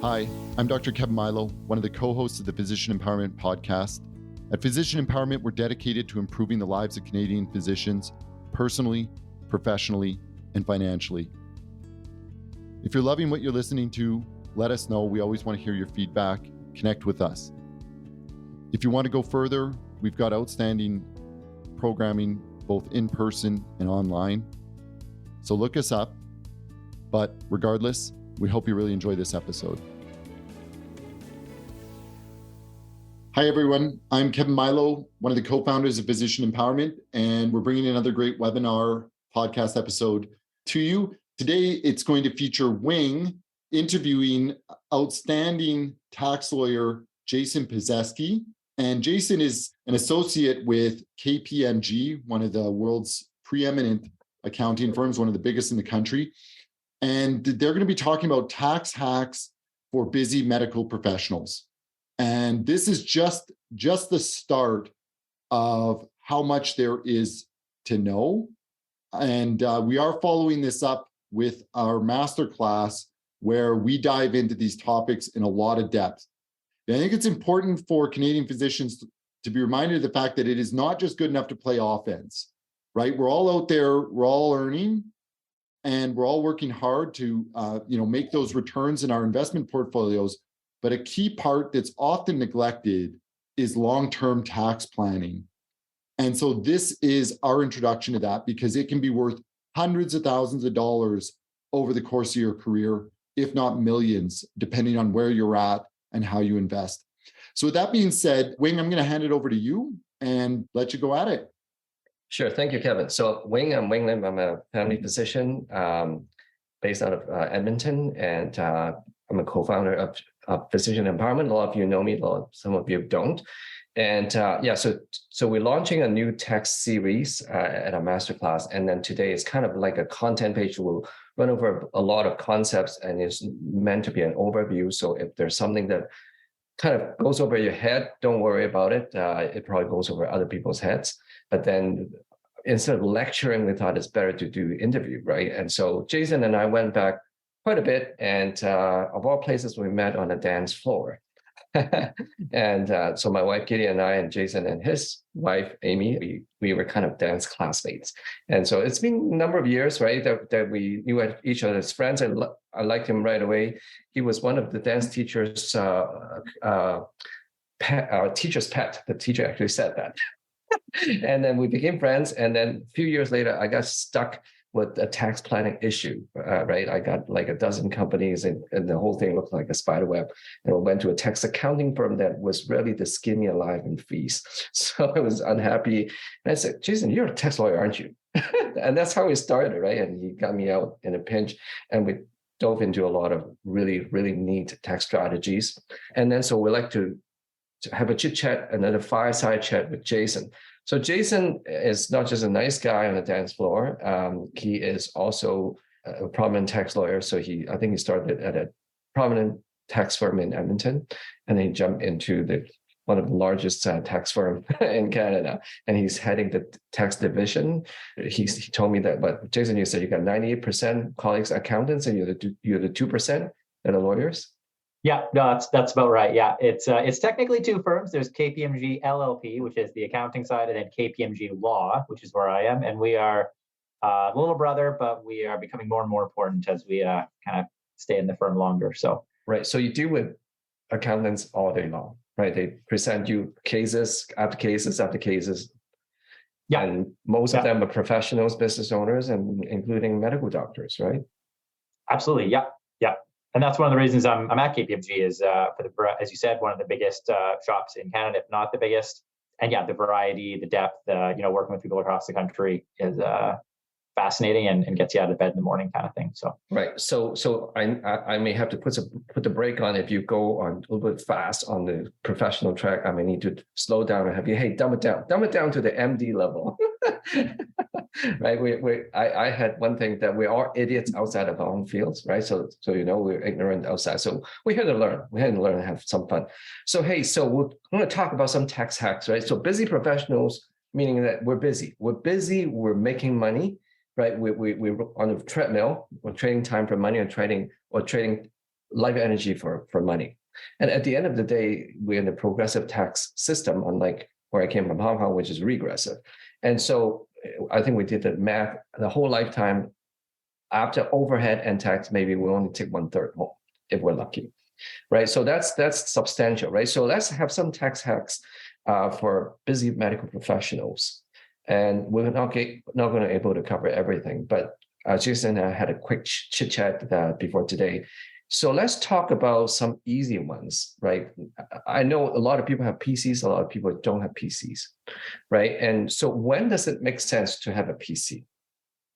Hi, I'm Dr. Kevin Mailo, one of the co-hosts of the Physician Empowerment Podcast. At Physician Empowerment, we're dedicated to improving the lives of Canadian physicians personally, professionally, and financially. If you're loving what you're listening to, let us know. We always want to hear your feedback. Connect with us. If you want to go further, we've got outstanding programming both in person and online. So look us up. But regardless, we hope you really enjoy this episode. Hi, everyone. I'm Kevin Mailo, one of the co-founders of Physician Empowerment, and we're bringing another great webinar podcast episode to you. Today, it's going to feature Wing interviewing outstanding tax lawyer Jason Pisesky. And Jason is an associate with KPMG, one of the world's preeminent accounting firms, one of the biggest in the country. And they're going to be talking about tax hacks for busy medical professionals. And this is just the start of how much there is to know. And we are following this up with our Masterclass, where we dive into these topics in a lot of depth. And I think it's important for Canadian physicians to be reminded of the fact that it is not just good enough to play offense, right? We're all out there, we're all earning, and we're all working hard to make those returns in our investment portfolios. But a key part that's often neglected is long-term tax planning. And so this is our introduction to that, because it can be worth hundreds of thousands of dollars over the course of your career, if not millions, depending on where you're at and how you invest. So with that being said, Wing, I'm going to hand it over to you and let you go at it. Sure. Thank you, Kevin. So I'm Wing Lim. I'm a family physician based out of Edmonton, and I'm a co-founder of Physician Empowerment. A lot of you know me, some of you don't. And so we're launching a new text series at a masterclass. And then today is kind of like a content page. We'll run over a lot of concepts, and it's meant to be an overview. So if there's something that kind of goes over your head, don't worry about it. It probably goes over other people's heads. But then instead of lecturing, we thought it's better to do interview, right? And so Jason and I went back quite a bit, and of all places, we met on a dance floor. And so my wife Kitty and I, and Jason and his wife Amy, we were kind of dance classmates. And so it's been a number of years, right, that we knew each other's friends. I liked him right away. He was one of the dance teachers' teacher's pet. The teacher actually said that. And then we became friends. And then a few years later, I got stuck with a tax planning issue, right? I got like a dozen companies, and the whole thing looked like a spider web. And I went to a tax accounting firm that was really to skin me alive in fees. So I was unhappy. And I said, Jason, you're a tax lawyer, aren't you? And that's how we started, right? And he got me out in a pinch, and we dove into a lot of really, really neat tax strategies. And then so we like to have a chit chat and then a fireside chat with Jason. So Jason is not just a nice guy on the dance floor. He is also a prominent tax lawyer. So I think he started at a prominent tax firm in Edmonton, and then he jumped into one of the largest tax firm in Canada, and he's heading the tax division. He told me that, but Jason, you said you got 98% colleagues accountants, and you're the 2% that are lawyers. Yeah, no, that's about right. Yeah, it's technically two firms. There's KPMG LLP, which is the accounting side, and then KPMG Law, which is where I am. And we are a little brother, but we are becoming more and more important as we kind of stay in the firm longer. So right. So you deal with accountants all day long, right? They present you cases after cases after cases. Yeah. And most of them are professionals, business owners, and including medical doctors, right? Absolutely. Yeah. Yeah. And that's one of the reasons I'm at KPMG is, as you said, one of the biggest shops in Canada, if not the biggest. And yeah, the variety, the depth, working with people across the country is fascinating and gets you out of bed in the morning kind of thing. So right. So I may have to put the brake on if you go on a little bit fast on the professional track. I may need to slow down and have you, hey, dumb it down to the MD level. Right. I had one thing that we're all idiots outside of our own fields, right? So we're ignorant outside. So we had to learn. We had to learn and have some fun. So hey, we're going to talk about some tax hacks, right? So busy professionals, meaning that we're busy. We're making money, right? We're on a treadmill. We're trading time for money, or trading life energy for money. And at the end of the day, we're in a progressive tax system, unlike where I came from, Hong Kong, which is regressive. And so I think we did the math, the whole lifetime after overhead and tax, maybe we'll only take 1/3 home if we're lucky, right? So that's substantial, right? So let's have some tax hacks for busy medical professionals. And we're not going to be able to cover everything, but Jason and I had a quick chit chat before today. So let's talk about some easy ones, right? I know a lot of people have PCs, a lot of people don't have PCs, right? And so when does it make sense to have a PC?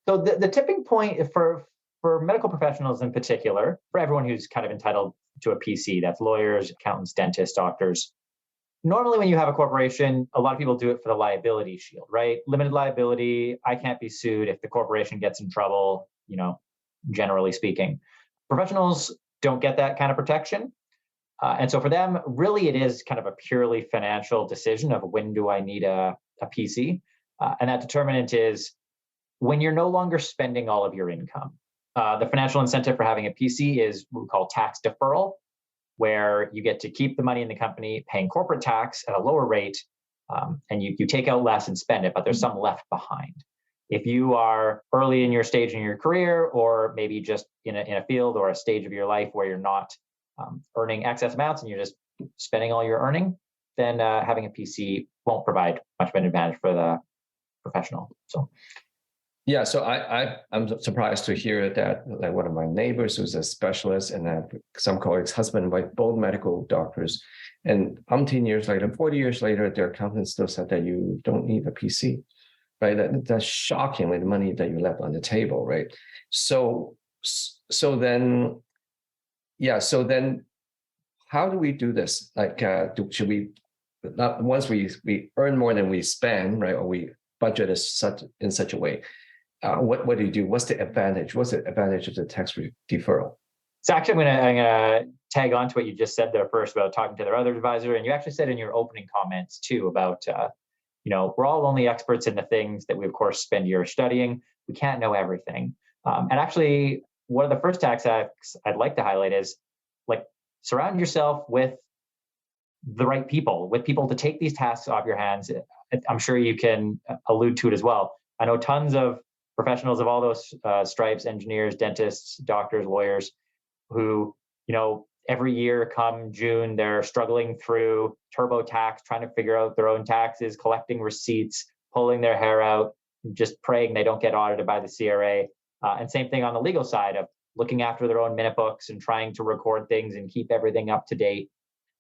So the tipping point for medical professionals in particular, for everyone who's kind of entitled to a PC, that's lawyers, accountants, dentists, doctors. Normally, when you have a corporation, a lot of people do it for the liability shield, right? Limited liability, I can't be sued if the corporation gets in trouble, generally speaking. Professionals don't get that kind of protection. And so for them, really, it is kind of a purely financial decision of when do I need a PC? And that determinant is when you're no longer spending all of your income. The financial incentive for having a PC is what we call tax deferral, where you get to keep the money in the company, paying corporate tax at a lower rate, and you take out less and spend it, but there's some left behind. If you are early in your stage in your career, or maybe just in a field or a stage of your life where you're not earning excess amounts and you're just spending all your earning, then having a PC won't provide much of an advantage for the professional. So. Yeah, so I'm surprised to hear that, like one of my neighbors who's a specialist and some colleagues, husband and wife, both medical doctors, and 10 years later, 40 years later, their accountant still said that you don't need a PC, right? That's shockingly the money that you left on the table, right? So then how do we do this? Like, should we, not once we earn more than we spend, right? Or we budget in such a way. What do you do? What's the advantage? What's the advantage of the tax deferral? So actually, I'm gonna tag on to what you just said there first about talking to their other advisor, and you actually said in your opening comments too about, we're all only experts in the things that we of course spend years studying. We can't know everything. And actually, one of the first tax hacks I'd like to highlight is like surround yourself with the right people, with people to take these tasks off your hands. I'm sure you can allude to it as well. I know tons of professionals of all those stripes, engineers, dentists, doctors, lawyers, who, every year come June, they're struggling through TurboTax, trying to figure out their own taxes, collecting receipts, pulling their hair out, just praying they don't get audited by the CRA. And same thing on the legal side of looking after their own minute books and trying to record things and keep everything up to date.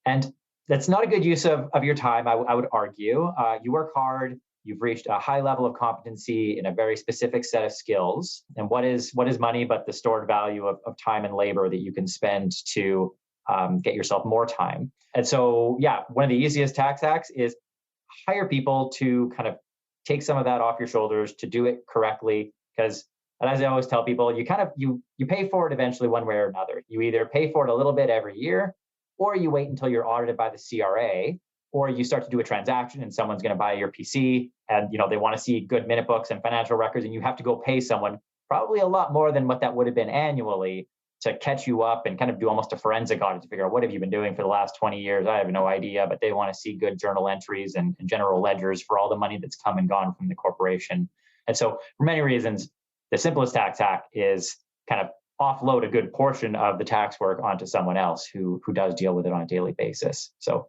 And that's not a good use of your time, I would argue. You work hard. You've reached a high level of competency in a very specific set of skills. And what is money but the stored value of time and labor that you can spend to get yourself more time? And so, one of the easiest tax hacks is hire people to kind of take some of that off your shoulders to do it correctly. Because, as I always tell people, you pay for it eventually one way or another. You either pay for it a little bit every year, or you wait until you're audited by the CRA, or you start to do a transaction and someone's going to buy your PC and they want to see good minute books and financial records, and you have to go pay someone probably a lot more than what that would have been annually to catch you up and kind of do almost a forensic audit to figure out what have you been doing for the last 20 years. I have no idea, but they want to see good journal entries and general ledgers for all the money that's come and gone from the corporation. And so for many reasons, the simplest tax hack is kind of offload a good portion of the tax work onto someone else who does deal with it on a daily basis. So.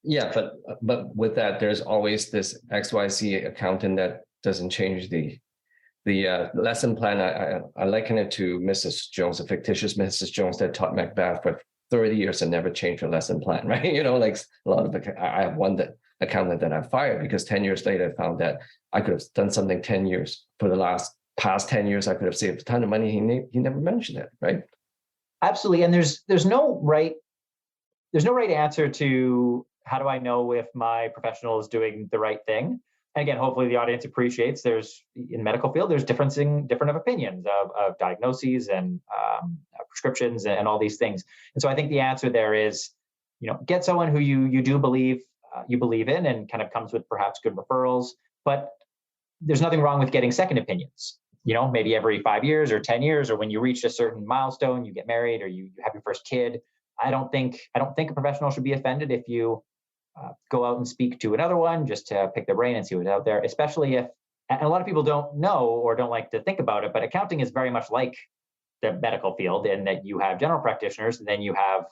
Yeah, but with that, there's always this XYZ accountant that doesn't change the lesson plan. I liken it to Mrs. Jones, a fictitious Mrs. Jones that taught Macbeth for 30 years and never changed her lesson plan, right? Like a lot of I have one accountant that I fired because 10 years later I found that I could have done something 10 years. For the past 10 years, I could have saved a ton of money. He never mentioned it, right? Absolutely, and there's no right answer to how do I know if my professional is doing the right thing? And again, hopefully the audience appreciates there's in the medical field, there's different opinions of diagnoses and prescriptions and all these things. And so I think the answer there is, get someone who you do believe in and kind of comes with perhaps good referrals, but there's nothing wrong with getting second opinions maybe every 5 years or 10 years, or when you reach a certain milestone, you get married or you have your first kid. I don't think a professional should be offended if you go out and speak to another one just to pick their brain and see what's out there, especially if, and a lot of people don't know or don't like to think about it, but accounting is very much like the medical field in that you have general practitioners, and then you have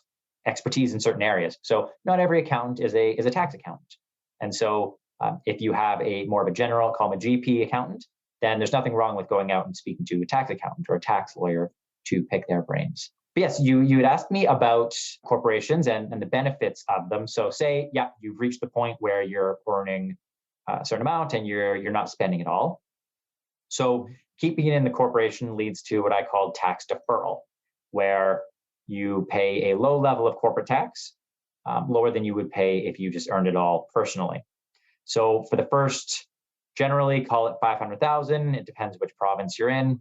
expertise in certain areas. So not every accountant is a tax accountant. And so if you have a more of a general, call them a GP accountant, then there's nothing wrong with going out and speaking to a tax accountant or a tax lawyer to pick their brains. But yes, you had asked me about corporations and the benefits of them. So say, you've reached the point where you're earning a certain amount and you're not spending it all. So keeping it in the corporation leads to what I call tax deferral, where you pay a low level of corporate tax, lower than you would pay if you just earned it all personally. So for the first, generally call it 500,000. It depends which province you're in.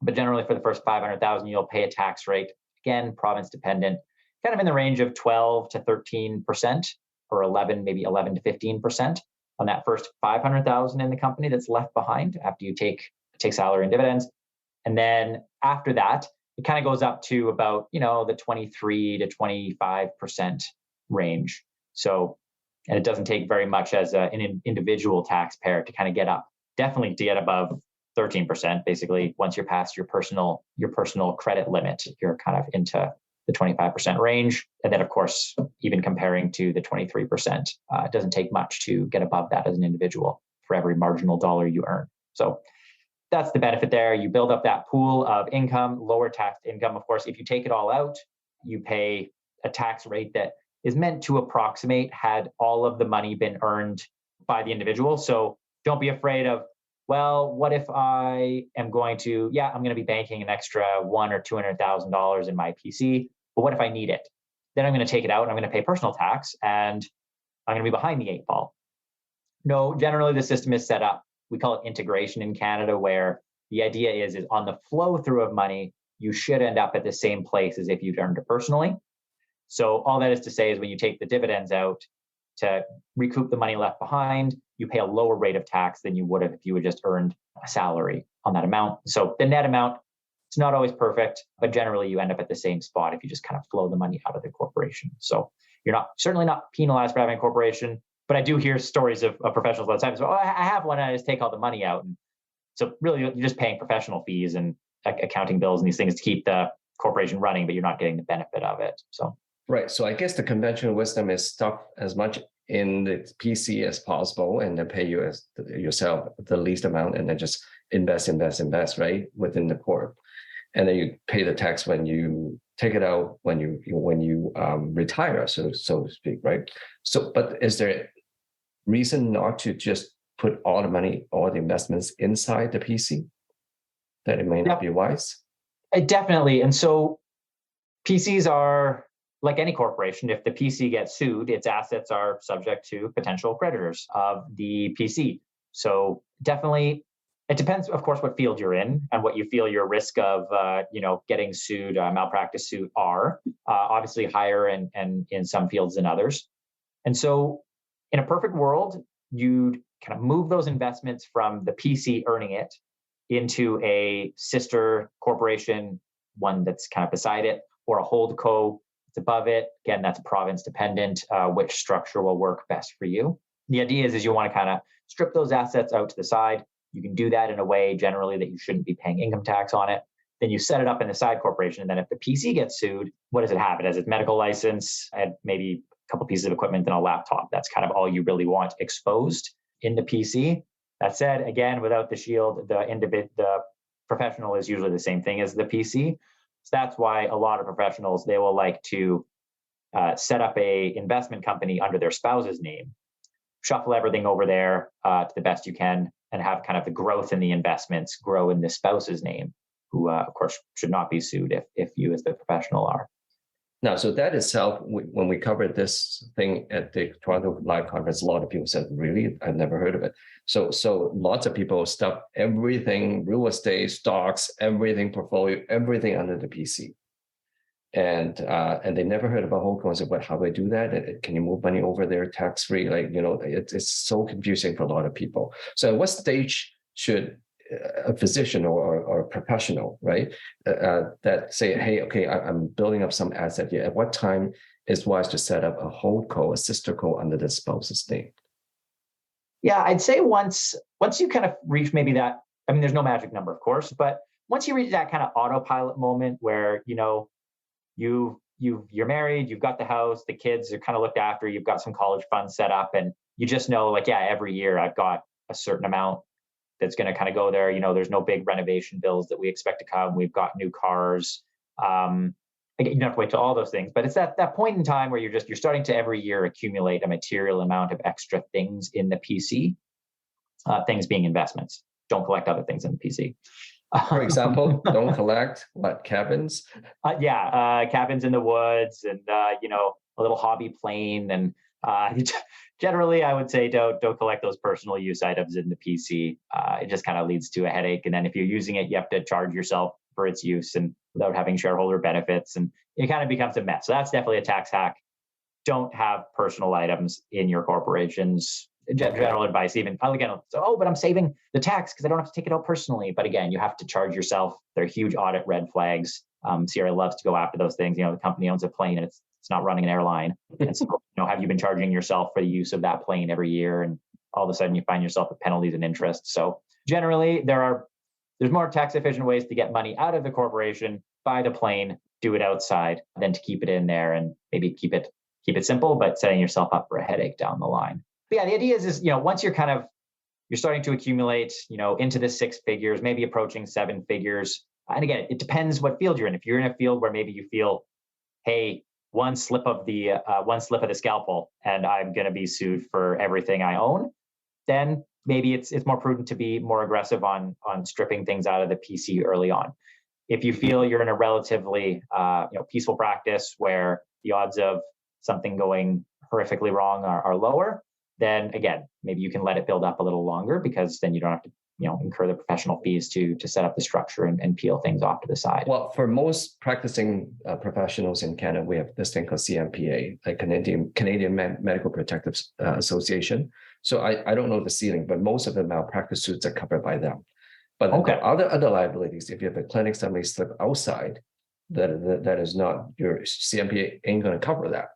But generally for the first 500,000, you'll pay a tax rate, again, province dependent, kind of in the range of 12 to 13% or maybe 11 to 15% on that first 500,000 in the company that's left behind after you take salary and dividends. And then after that, it kind of goes up to about, the 23 to 25% range. So, and it doesn't take very much as an individual taxpayer to kind of get up, definitely to get above 13%. Basically, once you're past your personal credit limit, you're kind of into the 25% range. And then, of course, even comparing to the 23%, it doesn't take much to get above that as an individual for every marginal dollar you earn. So that's the benefit there. You build up that pool of income, lower taxed income. Of course, if you take it all out, you pay a tax rate that is meant to approximate had all of the money been earned by the individual. So don't be afraid of, well, what if I am going to, I'm going to be banking an extra $100,000 or $200,000 in my PC, but what if I need it? Then I'm going to take it out and I'm going to pay personal tax and I'm going to be behind the 8 ball. No, generally the system is set up. We call it integration in Canada, where the idea is on the flow through of money, you should end up at the same place as if you'd earned it personally. So all that is to say is when you take the dividends out to recoup the money left behind, you pay a lower rate of tax than you would have if you had just earned a salary on that amount. So the net amount, it's not always perfect, but generally you end up at the same spot if you just kind of flow the money out of the corporation. So you're certainly not penalized for having a corporation, but I do hear stories of professionals all the time. So I have one and I just take all the money out. And so really you're just paying professional fees and accounting bills and these things to keep the corporation running, but you're not getting the benefit of it. So right. So I guess the conventional wisdom is stuff as much in the PC as possible and then pay yourself the least amount and then just invest, right, within the corp. And then you pay the tax when you take it out, when you retire, so to speak, right? So, but is there reason not to just put all the money, all the investments inside the PC? That it may not be wise? Definitely. And so PCs are like any corporation. If the PC gets sued, its assets are subject to potential creditors of the PC. So definitely, it depends, of course, what field you're in and what you feel your risk of, getting sued, malpractice suit are. Obviously higher and in some fields than others. And so in a perfect world, you'd kind of move those investments from the PC earning it into a sister corporation, one that's kind of beside it, or a holdco that's above it. Again, that's province dependent, which structure will work best for you. The idea is you want to kind of strip those assets out to the side. You can do that in a way generally that you shouldn't be paying income tax on it. Then you set it up in the side corporation. And then if the PC gets sued, what does it have? It has its medical license and maybe a couple pieces of equipment and a laptop. That's kind of all you really want exposed in the PC. That said, again, without the shield, the professional is usually the same thing as the PC. So that's why a lot of professionals, they will like to set up a investment company under their spouse's name, shuffle everything over there to the best you can, and have kind of the growth in the investments grow in the spouse's name, who, of course, should not be sued if you as the professional are. Now, so that itself, when we covered this thing at the Toronto Live Conference, a lot of people said, really? I've never heard of it. So lots of people stuff everything, real estate, stocks, everything, portfolio, everything under the PC. And they never heard about holdco and said, well, how do I do that? Can you move money over there tax-free? It's so confusing for a lot of people. So at what stage should a physician or a professional, right? That say, hey, okay, I'm building up some asset here. At what time is wise to set up a hold co, a sister co under the spouse's name? Yeah, I'd say once you kind of reach maybe that, I mean, there's no magic number, of course, but once you reach that kind of autopilot moment where, you're married, you've got the house, the kids are kind of looked after, you've got some college funds set up, and you just know, like, yeah, every year I've got a certain amount that's going to kind of go there. There's no big renovation bills that we expect to come. We've got new cars. Again, you don't have to wait till all those things, but it's that point in time where you're starting to every year accumulate a material amount of extra things in the PC, things being investments. Don't collect other things in the PC. For example, don't collect what, cabins? Cabins in the woods, and a little hobby plane, and generally, I would say don't collect those personal use items in the PC. It just kind of leads to a headache, and then if you're using it, you have to charge yourself for its use, and without having shareholder benefits, and it kind of becomes a mess. So that's definitely a tax hack. Don't have personal items in your corporations. General advice, even again, but I'm saving the tax because I don't have to take it out personally. But again, you have to charge yourself. They're huge audit red flags. Sierra loves to go after those things. The company owns a plane and it's not running an airline. And so, have you been charging yourself for the use of that plane every year? And all of a sudden you find yourself with penalties and interest. So generally there's more tax efficient ways to get money out of the corporation, buy the plane, do it outside, than to keep it in there and maybe keep it simple, but setting yourself up for a headache down the line. But yeah, the idea is once you're starting to accumulate, into the six figures, maybe approaching seven figures. And again, it depends what field you're in. If you're in a field where maybe you feel, hey, one slip of the scalpel and I'm going to be sued for everything I own, then maybe it's more prudent to be more aggressive on stripping things out of the PC early on. If you feel you're in a relatively peaceful practice where the odds of something going horrifically wrong are lower, then again, maybe you can let it build up a little longer, because then you don't have to incur the professional fees to set up the structure and peel things off to the side. Well, for most practicing professionals in Canada, we have this thing called CMPA, like Canadian Medical Protective Association. So I don't know the ceiling, but most of the malpractice suits are covered by them. But okay. The other liabilities, if you have a clinic somebody slip outside, that is not, your CMPA ain't going to cover that.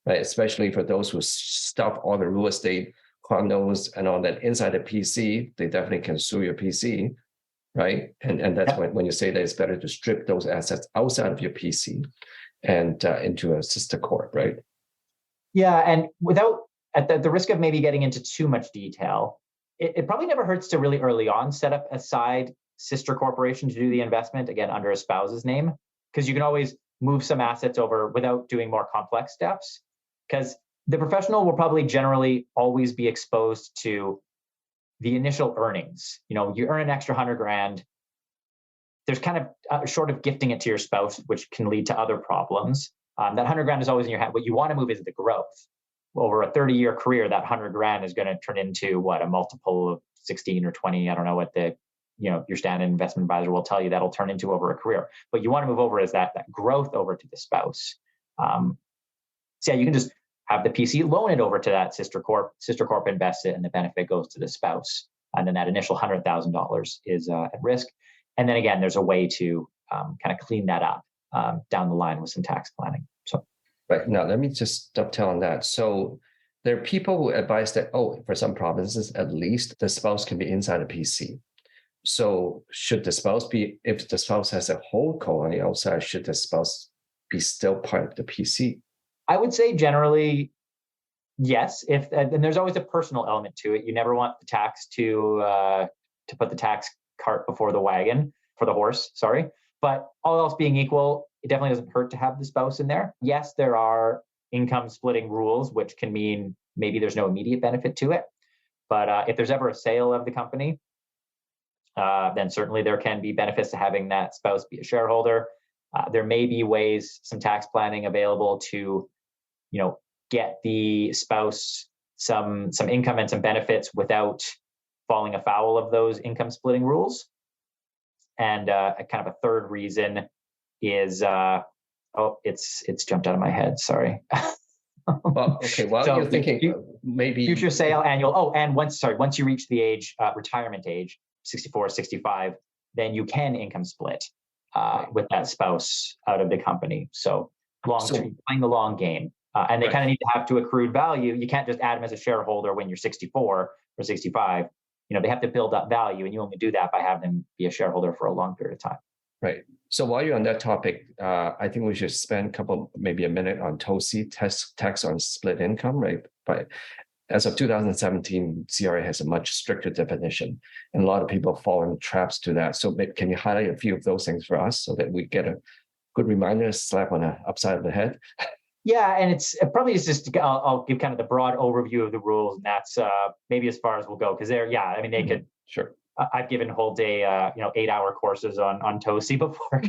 Right? Especially for those who stuff all the real estate, condos, and all that inside the PC, they definitely can sue your PC, right? And that's when you say that it's better to strip those assets outside of your PC and into a sister corp, right? Yeah, and without, at the risk of maybe getting into too much detail, it probably never hurts to really early on set up a side sister corporation to do the investment, again, under a spouse's name, because you can always move some assets over without doing more complex steps. Because the professional will probably generally always be exposed to the initial earnings. You earn an extra $100,000. There's kind of short of gifting it to your spouse, which can lead to other problems. That $100,000 is always in your hand. What you want to move is the growth. Over a 30-year career, that $100,000 is going to turn into a multiple of 16 or 20. I don't know what your standard investment advisor will tell you that'll turn into over a career. But you want to move over is that growth over to the spouse. So yeah, you can just have the PC loan it over to that sister corp invest it, and the benefit goes to the spouse. And then that initial $100,000 is at risk. And then again, there's a way to kind of clean that up down the line with some tax planning. So, right, now let me just dovetail on that. So there are people who advise that, for some provinces, at least the spouse can be inside a PC. So should the spouse if the spouse has a hold co on the outside, should the spouse be still part of the PC? I would say generally, yes. And there's always a personal element to it. You never want the tax to put the tax cart before the wagon, for the horse, sorry. But all else being equal, it definitely doesn't hurt to have the spouse in there. Yes, there are income splitting rules, which can mean maybe there's no immediate benefit to it. But if there's ever a sale of the company, then certainly there can be benefits to having that spouse be a shareholder. There may be ways, some tax planning available to get the spouse some income and some benefits without falling afoul of those income splitting rules. And a kind of a third reason is, it's jumped out of my head. Sorry. Well, okay. Well, so you're thinking maybe future sale, annual. And once you reach the age, retirement age, 64, 65, then you can income split with that spouse out of the company. So playing the long game. And they kind of need to have to accrued value. You can't just add them as a shareholder when you're 64 or 65. They have to build up value, and you only do that by having them be a shareholder for a long period of time. Right. So while you're on that topic, I think we should spend maybe a minute on TOSI, tax on split income, right? But as of 2017, CRA has a much stricter definition, and a lot of people fall in traps to that. So can you highlight a few of those things for us so that we get a good reminder, slap on the upside of the head? Yeah, and it probably is just, I'll give kind of the broad overview of the rules, and that's maybe as far as we'll go, because they could. Sure. I've given whole day, 8-hour courses on TOSI before.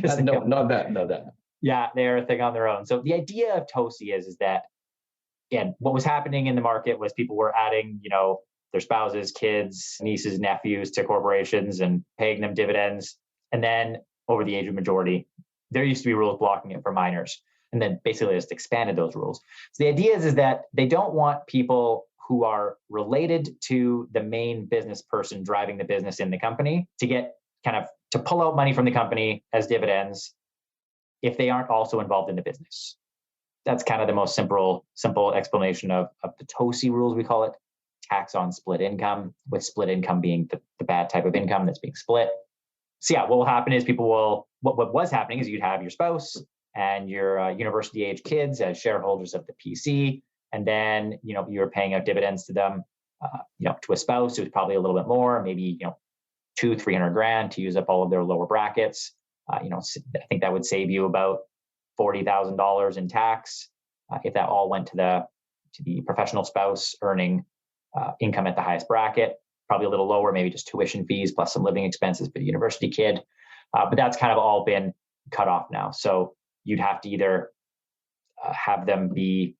Not that. Yeah, they're a thing on their own. So the idea of TOSI is that, again, what was happening in the market was people were adding, their spouses, kids, nieces, nephews to corporations and paying them dividends. And then over the age of majority, there used to be rules blocking it for minors. And then basically just expanded those rules. So the idea is that they don't want people who are related to the main business person driving the business in the company to get to pull out money from the company as dividends if they aren't also involved in the business. That's kind of the most simple explanation of the TOSI rules. We call it tax on split income, with split income being the bad type of income that's being split. So yeah, what will happen is what was happening is you'd have your spouse and your university age kids as shareholders of the PC. And then, you're paying out dividends to them, to a spouse who's probably a little bit more, maybe, $200,000-300,000 to use up all of their lower brackets. I think that would save you about $40,000 in tax if that all went to the professional spouse earning income at the highest bracket. Probably a little lower, maybe just tuition fees plus some living expenses for the university kid. But that's kind of all been cut off now. So you'd have to either have them be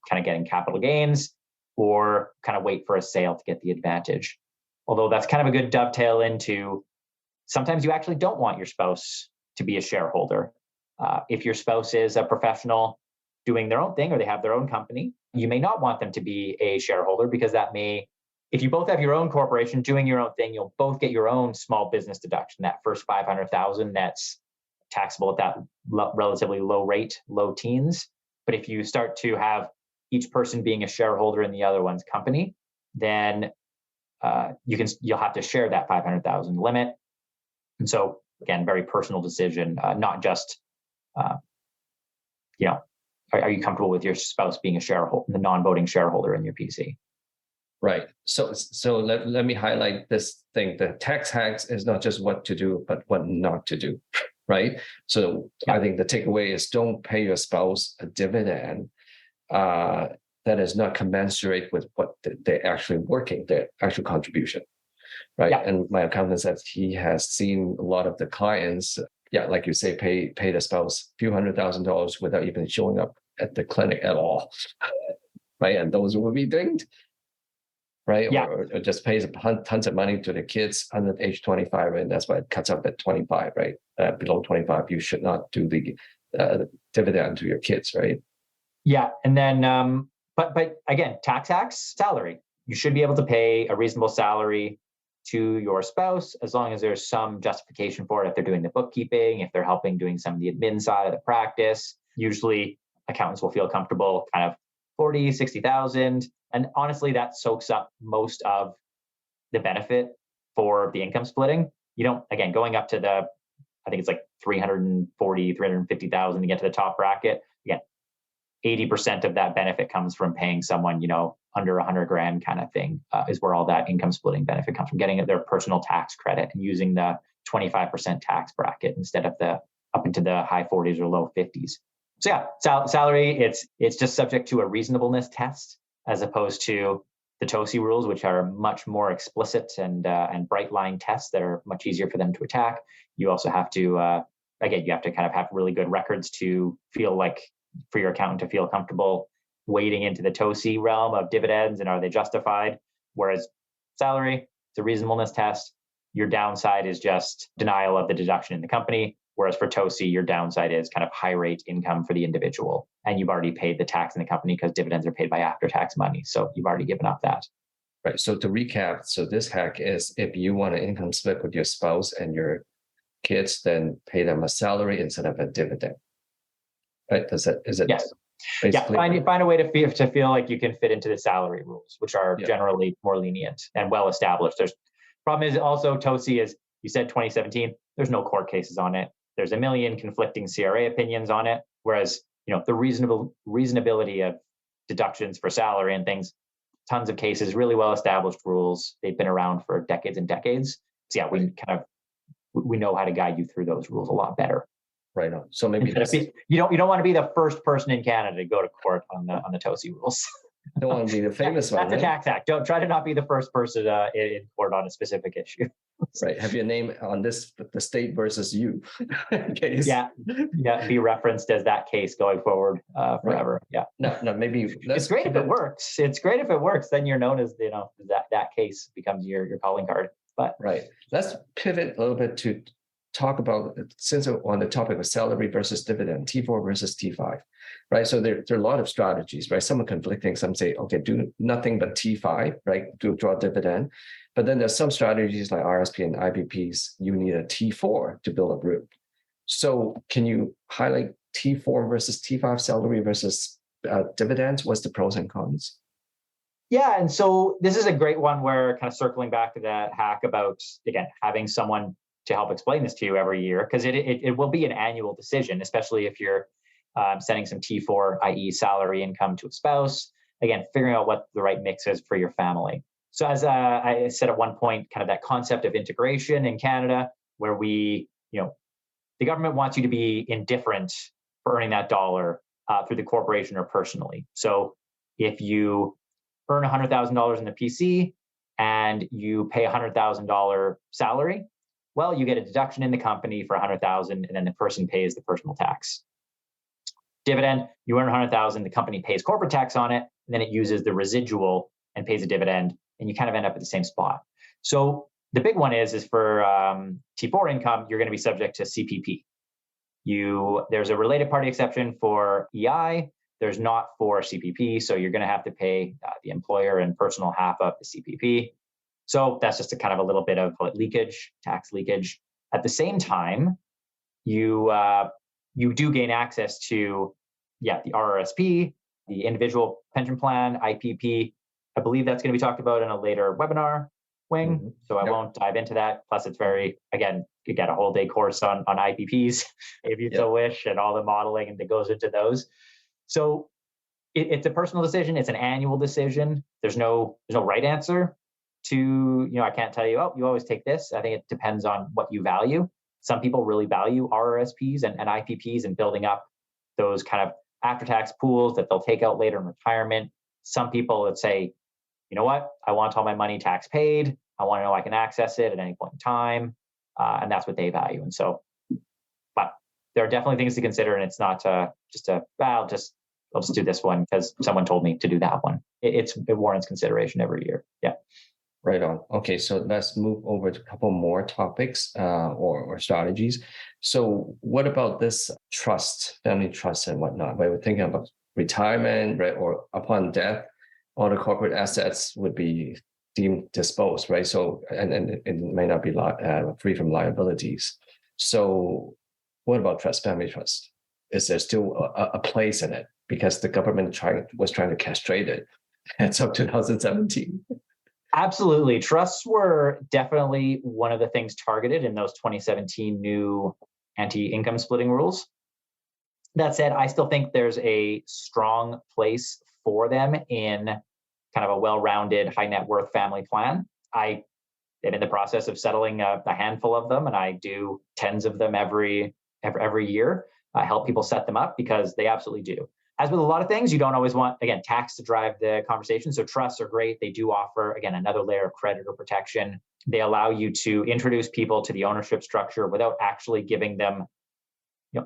kind of getting capital gains or kind of wait for a sale to get the advantage. Although that's kind of a good dovetail into sometimes you actually don't want your spouse to be a shareholder. If your spouse is a professional doing their own thing or they have their own company, you may not want them to be a shareholder because if you both have your own corporation doing your own thing, you'll both get your own small business deduction, that first $500,000 that's taxable at that relatively low rate, low teens. But if you start to have each person being a shareholder in the other one's company, then you'll have to share that $500,000 limit. And so again, very personal decision, not just, are you comfortable with your spouse being a shareholder, the non-voting shareholder in your PC? Right. So let me highlight this thing. The tax hacks is not just what to do, but what not to do. Right. So I think the takeaway is don't pay your spouse a dividend that is not commensurate with what they're actually working, their actual contribution. Right. Yeah. And my accountant says he has seen a lot of the clients, like you say, pay the spouse a few $100,000 without even showing up at the clinic at all. Right. And those will be dinged. Right. Yeah. Or just pays tons of money to the kids under age 25. And that's why it cuts up at 25. Right. Below 25, you should not do the dividend to your kids. Right. Yeah. And then, but again, tax hacks, salary. You should be able to pay a reasonable salary to your spouse as long as there's some justification for it. If they're doing the bookkeeping, if they're helping doing some of the admin side of the practice, usually accountants will feel comfortable kind of 40, 60,000. And honestly, that soaks up most of the benefit for the income splitting. You don't, again, going up to I think it's like 340, 350,000 to get to the top bracket. Again, 80% of that benefit comes from paying someone, under $100,000 kind of thing, is where all that income splitting benefit comes from, getting their personal tax credit and using the 25% tax bracket instead of up into the high 40s or low 50s. So yeah, salary, it's just subject to a reasonableness test as opposed to the TOSI rules, which are much more explicit and bright line tests that are much easier for them to attack. You also have to, you have to kind of have really good records to feel like, for your accountant to feel comfortable wading into the TOSI realm of dividends and are they justified? Whereas salary, it's a reasonableness test. Your downside is just denial of the deduction in the company. Whereas for TOSI, your downside is kind of high rate income for the individual. And you've already paid the tax in the company because dividends are paid by after-tax money. So you've already given up that. Right. So to recap, so this hack is if you want an income split with your spouse and your kids, then pay them a salary instead of a dividend. Right? Is it? Yes. Basically, Yeah. Find a way to feel like you can fit into the salary rules, which are generally more lenient and well established. There's problem is also TOSI is, you said 2017. There's no court cases on it. There's a million conflicting CRA opinions on it. Whereas the reasonability of deductions for salary and things, tons of cases, really well established rules. They've been around for decades and decades. So yeah, we know how to guide you through those rules a lot better. Right on. So maybe you don't want to be the first person in Canada to go to court on the TOSI rules. Don't want to be the famous one. That's a tax act. Don't try to not be the first person in court on a specific issue. Right. Have your name on the state versus you case. Yeah. Be referenced as that case going forward forever. Right. Yeah. No. Maybe it's great if it works. It's great if it works. Then you're known as that case becomes your calling card. But right. Let's pivot a little bit to talk about, since we're on the topic of salary versus dividend, T4 versus T5, right? So there are a lot of strategies, right? Some are conflicting. Some say, okay, do nothing but T5, right? Do draw dividend. But then there's some strategies like RSP and IPPs, you need a T4 to build a root. So can you highlight T4 versus T5 salary versus dividends? What's the pros and cons? Yeah, and so this is a great one where kind of circling back to that hack about, again, having someone to help explain this to you every year, because it will be an annual decision, especially if you're sending some T4, i.e. salary income to a spouse. Again, figuring out what the right mix is for your family. So as I said at one point, kind of that concept of integration in Canada, where the government wants you to be indifferent for earning that dollar through the corporation or personally. So if you earn $100,000 in the PC and you pay $100,000 salary, well, you get a deduction in the company for $100,000, and then the person pays the personal tax. Dividend, you earn $100,000, the company pays corporate tax on it, and then it uses the residual and pays a dividend, and you kind of end up at the same spot. So the big one is for T4 income, you're going to be subject to CPP. There's a related party exception for EI. There's not for CPP, so you're going to have to pay the employer and personal half of the CPP. So that's just a kind of a little bit of leakage, tax leakage. At the same time, you do gain access to, the RRSP, the individual pension plan, IPP. I believe that's going to be talked about in a later webinar, Wing. Mm-hmm. So I won't dive into that. Plus, it's again, you get a whole day course on IPPs if you so wish, and all the modeling that goes into those. So it's a personal decision. It's an annual decision. There's no right answer to, I can't tell you, you always take this. I think it depends on what you value. Some people really value RRSPs and IPPs and building up those kind of after-tax pools that they'll take out later in retirement. Some people would say, you know what, I want all my money tax paid. I want to know I can access it at any point in time. And that's what they value. And so, but there are definitely things to consider, and it's not I'll just do this one because someone told me to do that one. It warrants consideration every year. Yeah. Right on. Okay, so let's move over to a couple more topics or strategies. So what about this trust, family trust and whatnot? Right? We're thinking about retirement, right? Or upon death, all the corporate assets would be deemed disposed, right? So, and it may not be free from liabilities. So what about trust, family trust? Is there still a place in it? Because the government was trying to castrate it as of 2017. Absolutely. Trusts were definitely one of the things targeted in those 2017 new anti-income splitting rules. That said, I still think there's a strong place for them in kind of a well-rounded high net worth family plan. I am in the process of settling a handful of them, and I do tens of them every year. I help people set them up because they absolutely do. As with a lot of things, you don't always want, again, tax to drive the conversation. So trusts are great. They do offer, again, another layer of creditor protection. They allow you to introduce people to the ownership structure without actually giving them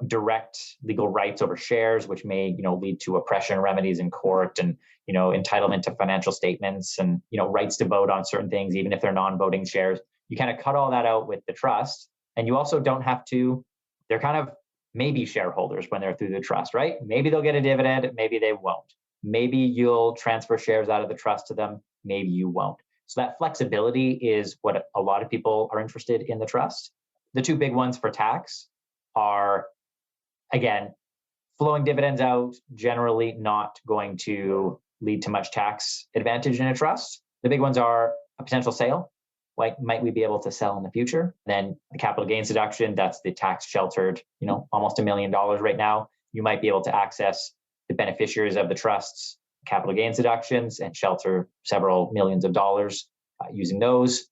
direct legal rights over shares, which may lead to oppression remedies in court and entitlement to financial statements and rights to vote on certain things, even if they're non-voting shares. You kind of cut all that out with the trust. And you also don't have to, they're kind of maybe shareholders when they're through the trust, right? Maybe they'll get a dividend, maybe they won't. Maybe you'll transfer shares out of the trust to them, maybe you won't. So that flexibility is what a lot of people are interested in the trust. The two big ones for tax are, again, flowing dividends out, generally not going to lead to much tax advantage in a trust. The big ones are a potential sale. Like, might we be able to sell in the future? Then the capital gains deduction, that's the tax sheltered, almost $1 million right now. You might be able to access the beneficiaries of the trust's capital gains deductions and shelter several millions of dollars using those.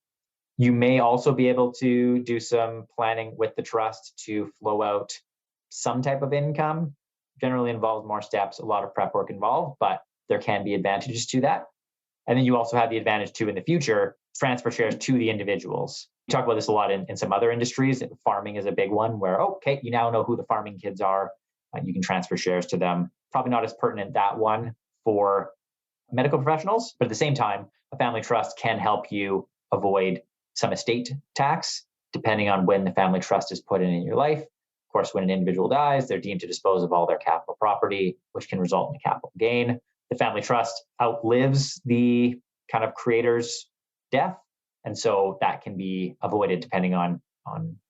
You may also be able to do some planning with the trust to flow out some type of income. Generally involves more steps, a lot of prep work involved, but there can be advantages to that. And then you also have the advantage to, in the future, transfer shares to the individuals. We talk about this a lot in some other industries. Farming is a big one where, okay, you now know who the farming kids are. You can transfer shares to them. Probably not as pertinent, that one, for medical professionals, but at the same time, a family trust can help you avoid some estate tax, depending on when the family trust is put in your life. Of course, when an individual dies, they're deemed to dispose of all their capital property, which can result in a capital gain. The family trust outlives the kind of creator's death, and so that can be avoided depending on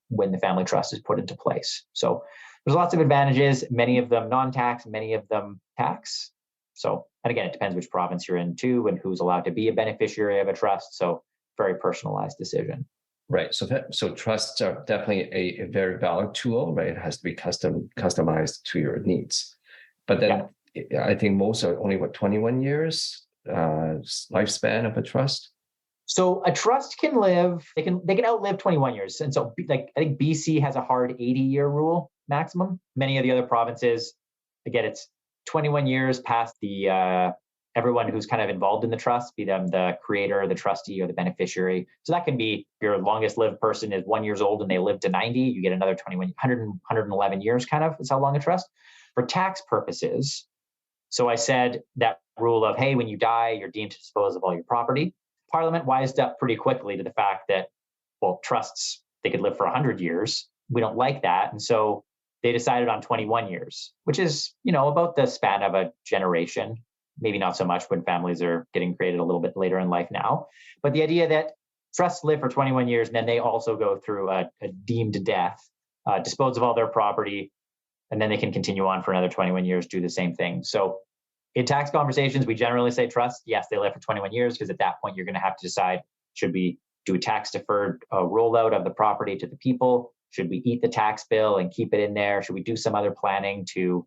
when the family trust is put into place. So there's lots of advantages, many of them non-tax, many of them tax. So, and again, it depends which province you're in too, and who's allowed to be a beneficiary of a trust. So very personalized decision. Right. So trusts are definitely a very valid tool, right? It has to be customized to your needs. But then I think most are only 21 years lifespan of a trust. So a trust can live, they can outlive 21 years. And so I think BC has a hard 80-year rule maximum. Many of the other provinces, again, it's 21 years past the everyone who's kind of involved in the trust, be them the creator, the trustee, or the beneficiary. So that can be, if your longest lived person is 1 year old and they live to 90, you get another 111 years kind of is how long a trust. For tax purposes, so I said that rule of, hey, when you die, you're deemed to dispose of all your property. Parliament wised up pretty quickly to the fact that, well, trusts, they could live for 100 years. We don't like that. And so they decided on 21 years, which is, about the span of a generation. Maybe not so much when families are getting created a little bit later in life now. But the idea that trusts live for 21 years and then they also go through a deemed death, dispose of all their property, and then they can continue on for another 21 years, do the same thing. So in tax conversations, we generally say trust, yes, they live for 21 years, because at that point, you're going to have to decide, should we do a tax deferred rollout of the property to the people? Should we eat the tax bill and keep it in there? Should we do some other planning to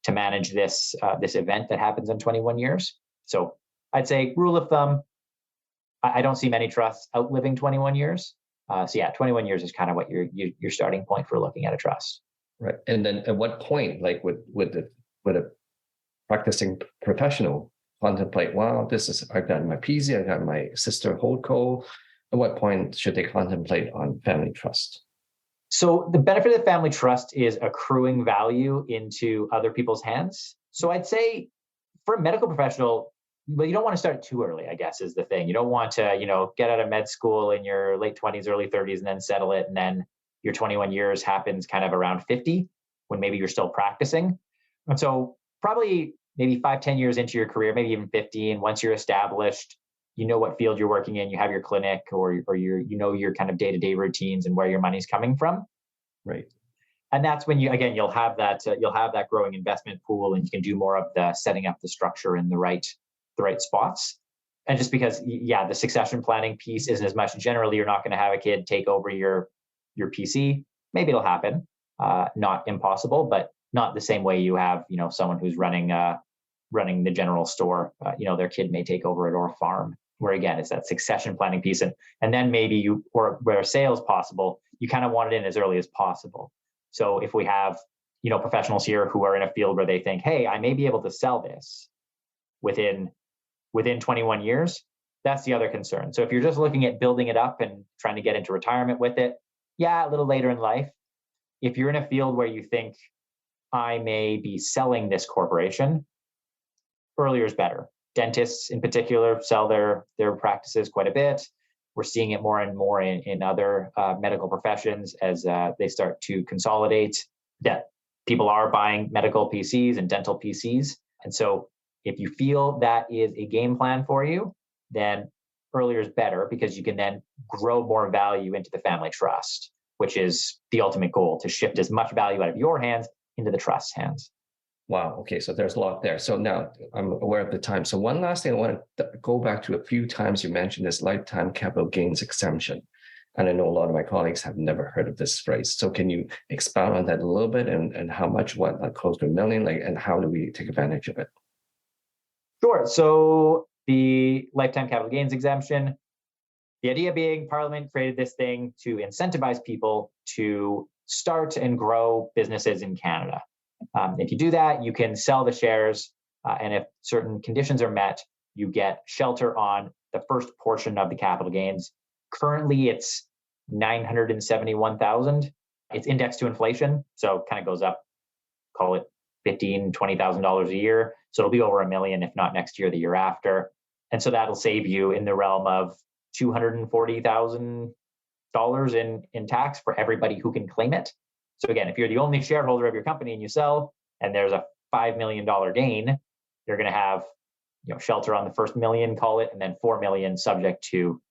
manage this event that happens in 21 years? So I'd say rule of thumb, I don't see many trusts outliving 21 years. 21 years is kind of what your starting point for looking at a trust. Right. And then at what point, like would a practicing professional contemplate, wow, I've got my PHE, I've got my sister holdco. At what point should they contemplate on family trust? So the benefit of the family trust is accruing value into other people's hands. So I'd say for a medical professional, well, you don't want to start too early, I guess, is the thing. You don't want to, get out of med school in your late 20s, early 30s, and then settle it. And then your 21 years happens kind of around 50 when maybe you're still practicing. And so probably maybe 5-10 years into your career, maybe even 15, once you're established, you know what field you're working in, you have your clinic or your kind of day-to-day routines and where your money's coming from. Right. And that's when you'll have that growing investment pool, and you can do more of the setting up the structure in the right spots. And just because, the succession planning piece isn't as much. Generally, you're not going to have a kid take over your PC. Maybe it'll happen, not impossible, but not the same way you have, someone who's running the general store. Their kid may take over it, or a farm, where again, it's that succession planning piece. And then maybe where sales possible, you kind of want it in as early as possible. So if we have, professionals here who are in a field where they think, hey, I may be able to sell this within 21 years, that's the other concern. So if you're just looking at building it up and trying to get into retirement with it, a little later in life. If you're in a field where you think, I may be selling this corporation, earlier is better. Dentists in particular sell their practices quite a bit. We're seeing it more and more in other medical professions as they start to consolidate. That people are buying medical PCs and dental PCs. And so if you feel that is a game plan for you, then earlier is better because you can then grow more value into the family trust, which is the ultimate goal, to shift as much value out of your hands into the trust's hands. Wow. Okay. So there's a lot there. So now I'm aware of the time. So one last thing I want to go back to a few times you mentioned this lifetime capital gains exemption. And I know a lot of my colleagues have never heard of this phrase. So can you expound on that a little bit and how much, like close to $1 million, and how do we take advantage of it? Sure. So the lifetime capital gains exemption, the idea being Parliament created this thing to incentivize people to start and grow businesses in Canada. If you do that, you can sell the shares, and if certain conditions are met, you get shelter on the first portion of the capital gains. Currently, it's $971,000. It's indexed to inflation, so kind of goes up, call it $15,000, $20,000 a year. So it'll be over $1 million, if not next year, the year after. And so that'll save you in the realm of $240,000 in tax for everybody who can claim it. So again, if you're the only shareholder of your company and you sell, and there's a $5 million gain, you're going to have shelter on the first $1 million, call it, and then $4 million subject to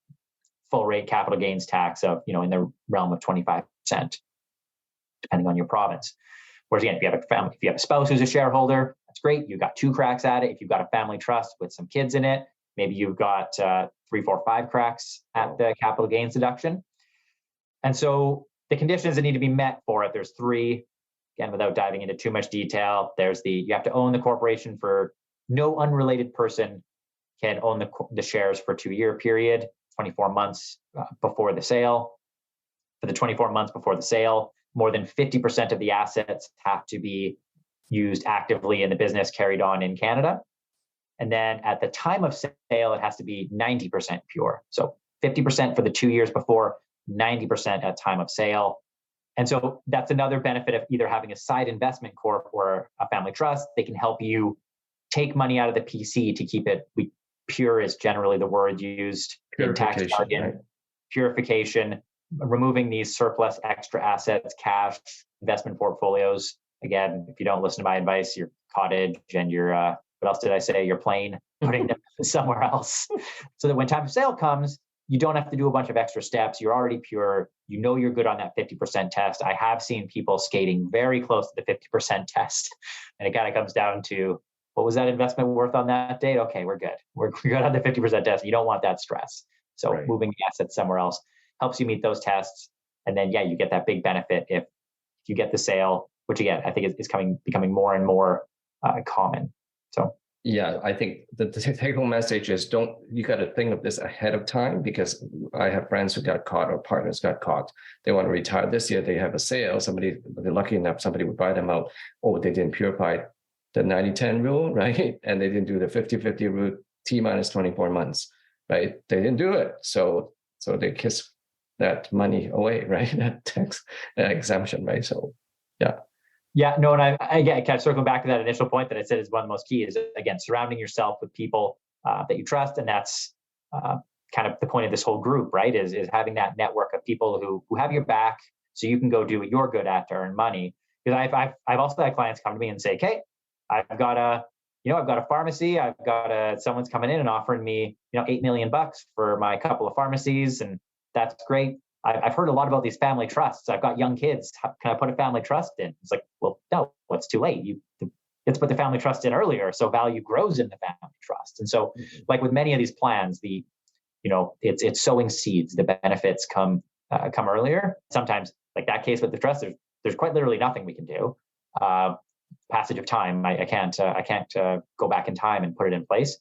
full rate capital gains tax of in the realm of 25%, depending on your province. Whereas again, if you have a spouse who's a shareholder, that's great. You've got 2 cracks at it. If you've got a family trust with some kids in it, maybe you've got 3, 4, 5 cracks at the capital gains deduction. And so the conditions that need to be met for it, there's 3, again, without diving into too much detail. There's you have to own the corporation for no unrelated person can own the shares for a 2-year period, 24 months before the sale. For the 24 months before the sale, more than 50% of the assets have to be used actively in the business carried on in Canada. And then at the time of sale, it has to be 90% pure. So 50% for the 2 years before, 90% at time of sale. And so that's another benefit of either having a side investment corp or a family trust. They can help you take money out of the PC to keep it pure is generally the word used in tax jargon. Right? Purification, removing these surplus extra assets, cash, investment portfolios. Again, if you don't listen to my advice, your cottage and your, what else did I say? Your plane, putting them somewhere else. So that when time of sale comes, you don't have to do a bunch of extra steps. You're already pure. You're good on that 50% test. I have seen people skating very close to the 50% test. And it kind of comes down to, what was that investment worth on that date? Okay, we're good. We're good on the 50% test. You don't want that stress. So moving the assets somewhere else helps you meet those tests. And then, you get that big benefit if you get the sale, which again, I think is becoming more and more common. So. Yeah, I think the take-home message is you got to think of this ahead of time, because I have friends who got caught or partners got caught. They want to retire this year. They have a sale. They're lucky enough, somebody would buy them out. Oh, they didn't purify the 90-10 rule, right? And they didn't do the 50-50 route, T minus 24 months, right? They didn't do it. So they kiss that money away, right? That tax exemption, right? So, yeah. Yeah, no, and I kind of circling back to that initial point that I said is one of the most key is, again, surrounding yourself with people that you trust. And that's kind of the point of this whole group, right? Is having that network of people who have your back so you can go do what you're good at to earn money. Because I've also had clients come to me and say, okay, I've got a pharmacy. Someone's coming in and offering me, $8 million for my couple of pharmacies. And that's great. I've heard a lot about these family trusts. I've got young kids. Can I put a family trust in? It's like, well, no, it's too late. Let's put the family trust in earlier, so value grows in the family trust. And so, like with many of these plans, it's sowing seeds. The benefits come earlier. Sometimes, like that case with the trust, there's quite literally nothing we can do. Passage of time, I can't go back in time and put it in place.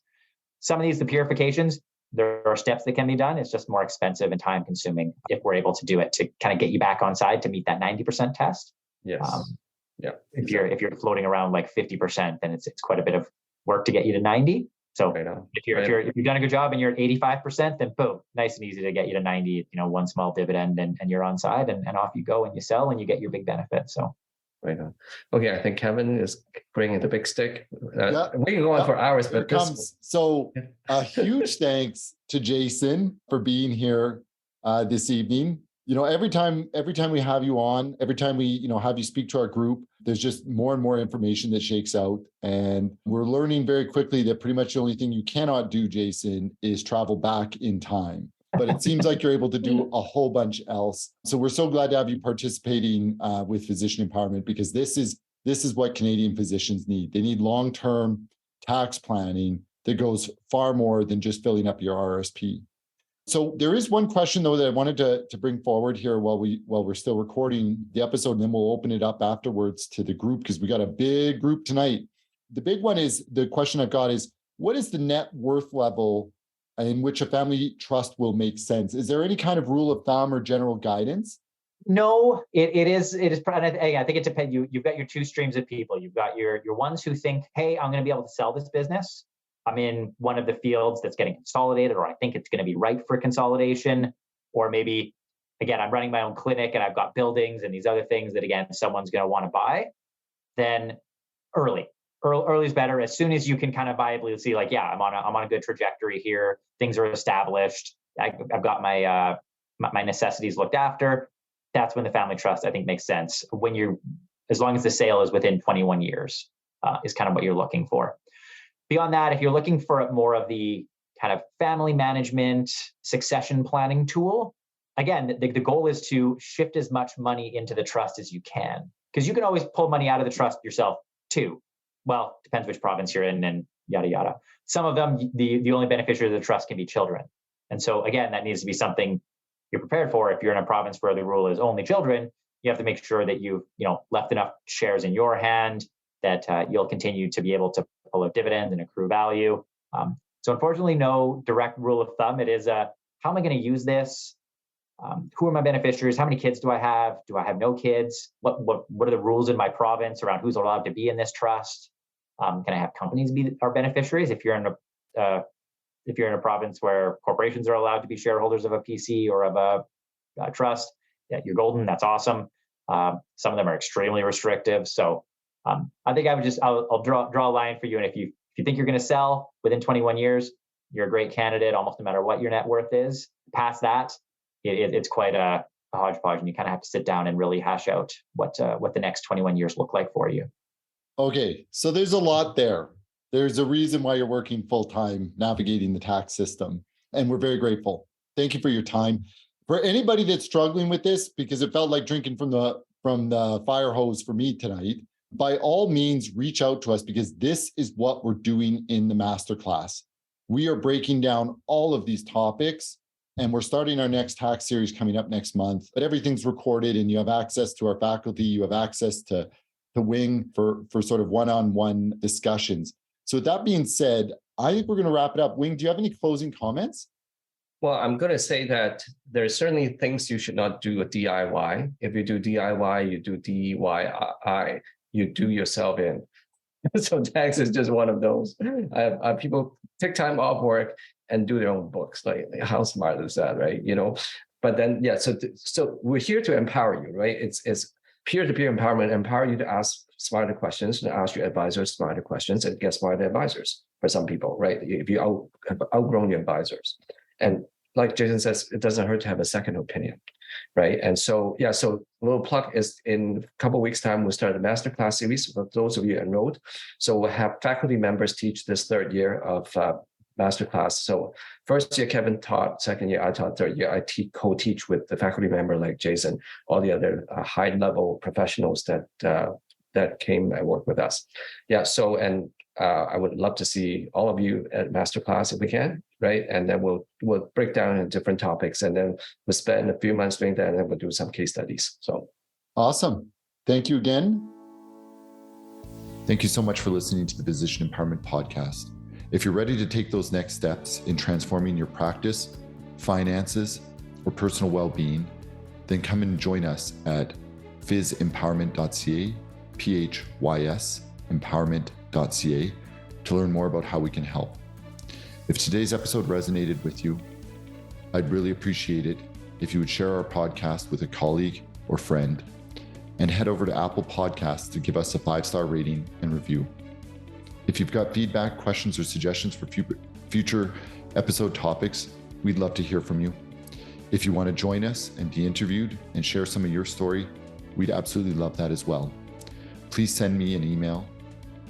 Some of these, the purifications, there are steps that can be done. It's just more expensive and time consuming if we're able to do it to kind of get you back on side to meet that 90% test. Yes. If you're floating around like 50%, then it's quite a bit of work to get you to 90. So if you've done a good job and you're at 85%, then boom, nice and easy to get you to 90. One small dividend and you're on side and off you go and you sell and you get your big benefit. So. Right on. Okay, I think Kevin is bringing the big stick. We can go on for hours, but So a huge thanks to Jason for being here this evening. Every time we have you on, every time we have you speak to our group, There's just more and more information that shakes out. And we're learning very quickly that pretty much the only thing you cannot do, Jason, is travel back in time. But it seems like you're able to do a whole bunch else. So we're so glad to have you participating with physician empowerment, because this is what Canadian physicians need. They need long-term tax planning that goes far more than just filling up your RSP. So there is one question, though, that I wanted to bring forward here while we're still recording the episode, and then we'll open it up afterwards to the group, because we got a big group tonight. The big one is, the question I've got is, what is the net worth level in which a family trust will make sense? Is there any kind of rule of thumb or general guidance? No, it is. I think it depends. You've got your two streams of people. You've got your ones who think, hey, I'm going to be able to sell this business. I'm in one of the fields that's getting consolidated, or I think it's going to be right for consolidation. Or maybe, again, I'm running my own clinic and I've got buildings and these other things that, again, someone's going to want to buy. Then early is better. As soon as you can kind of viably see, like, yeah, I'm on a good trajectory here. Things are established. I've got my necessities looked after. That's when the family trust, I think, makes sense. As long as the sale is within 21 years, is kind of what you're looking for. Beyond that, if you're looking for more of the kind of family management, succession planning tool, again, the goal is to shift as much money into the trust as you can, because you can always pull money out of the trust yourself too. Well, depends which province you're in and yada, yada. Some of them, the only beneficiary of the trust can be children. And so again, that needs to be something you're prepared for. If you're in a province where the rule is only children, you have to make sure that you've left enough shares in your hand that you'll continue to be able to pull out dividends and accrue value. So unfortunately, no direct rule of thumb. It is how am I going to use this? Who are my beneficiaries? How many kids do I have? Do I have no kids? What are the rules in my province around who's allowed to be in this trust? Can I have companies be our beneficiaries? If you're in a province where corporations are allowed to be shareholders of a PC or of a trust, yeah, you're golden. That's awesome. Some of them are extremely restrictive. So I think I'll draw a line for you. And if you think you're going to sell within 21 years, you're a great candidate, almost no matter what your net worth is. Past that, it's quite a hodgepodge, and you kind of have to sit down and really hash out what the next 21 years look like for you. Okay, so there's a lot there. There's a reason why you're working full-time navigating the tax system, and we're very grateful. Thank you for your time. For anybody that's struggling with this, because it felt like drinking from the fire hose for me tonight, by all means, reach out to us, because this is what we're doing in the masterclass. We are breaking down all of these topics, and we're starting our next tax series coming up next month. But everything's recorded, and you have access to our faculty. You have access to Wing for sort of one-on-one discussions. So with that being said, I think we're going to wrap it up. Wing, do you have any closing comments? Well, I'm going to say that there are certainly things you should not do with DIY. If you do DIY, you do DIY. You do yourself in. So tax is just one of those. People take time off work and do their own books. Like, how smart is that, right? But then, yeah, so we're here to empower you, right? It's peer-to-peer empowerment, empower you to ask smarter questions, to ask your advisors smarter questions, and get smarter advisors for some people, right? If you have outgrown your advisors. And like Jason says, it doesn't hurt to have a second opinion. Right. And so, yeah, so a little plug is in a couple of weeks' time, we'll start a masterclass series for those of you enrolled. So we'll have faculty members teach this third year of masterclass. So first year, Kevin taught, second year, I taught, third year, I co-teach with the faculty member like Jason, all the other high-level professionals that came and worked with us. Yeah, so, and I would love to see all of you at masterclass if we can, right? And then we'll break down in different topics, and then we'll spend a few months doing that, and then we'll do some case studies. So awesome. Thank you again. Thank you so much for listening to the Physician Empowerment Podcast. If you're ready to take those next steps in transforming your practice, finances, or personal well-being, then come and join us at physempowerment.ca, PHYS empowerment.ca, to learn more about how we can help. If today's episode resonated with you, I'd really appreciate it if you would share our podcast with a colleague or friend, and head over to Apple Podcasts to give us a 5-star rating and review. If you've got feedback, questions, or suggestions for future episode topics, we'd love to hear from you. If you want to join us and be interviewed and share some of your story, we'd absolutely love that as well. please send me an email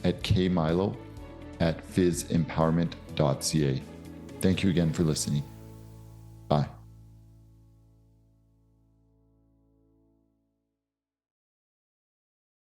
at kmilo@phisempowerment.ca. Thank you again for listening.